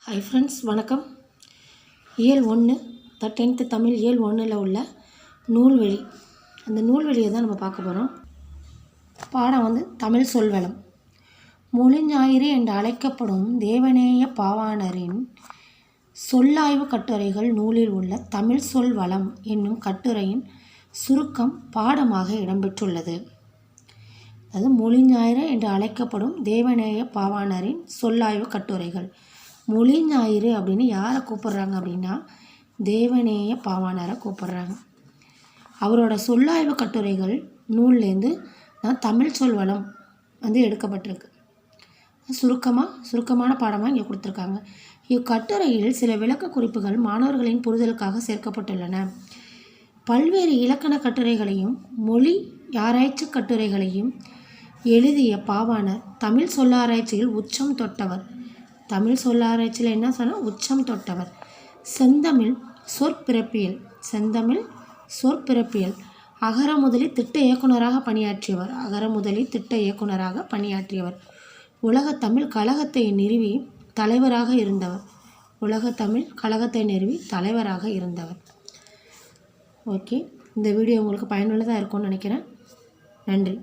Hi friends, வணக்கம். இயல் 1 10th Tamil இயல் 1ல் உள்ள நூல்வழி, அந்த நூல்வழியை தான் நம்ம பார்க்க போகிறோம். பாடம் தமிழ் சொல்வளம். மொழிஞாயிறு என்று அழைக்கப்படும் தேவநேய பாவாணரின் சொல்லாய்வு கட்டுரைகள் நூலில் உள்ள தமிழ் சொல்வளம் என்னும் கட்டுரையின் சுருக்கம் பாடமாக இடம்பெற்றுள்ளது. அது மொழிஞாயிறு என்று அழைக்கப்படும் தேவநேய பாவாணரின் சொல்லாய்வு கட்டுரைகள். மொழிஞாயிறு அப்படின்னு யாரை கூப்பிட்றாங்க அப்படின்னா தேவநேய பாவாணரை கூப்பிட்றாங்க. அவரோட சொல்லாய்வு கட்டுரைகள் நூல்லேருந்து நான் தமிழ் சொல்வளம் எடுக்கப்பட்டிருக்கு. சுருக்கமான பாடமாக இங்கே கொடுத்துருக்காங்க. இக்கட்டுரையில் சில விளக்க குறிப்புகள் மாணவர்களின் புரிதலுக்காக சேர்க்கப்பட்டுள்ளன. பல்வேறு இலக்கண கட்டுரைகளையும் மொழி ஆராய்ச்சி கட்டுரைகளையும் எழுதிய பாவாணர் தமிழ் சொல்லாராய்ச்சியில் உச்சம் தொட்டவர். தமிழ் சொல்லாராய்ச்சியில் என்ன சொன்னால் உச்சம் தொட்டவர். செந்தமிழ் சொற்பிறப்பியல் அகரமுதலி திட்ட இயக்குனராக பணியாற்றியவர். உலகத்தமிழ் கழகத்தை நிறுவி தலைவராக இருந்தவர். ஓகே, இந்த வீடியோ உங்களுக்கு பயனுள்ளதாக இருக்கும்னு நினைக்கிறேன். நன்றி.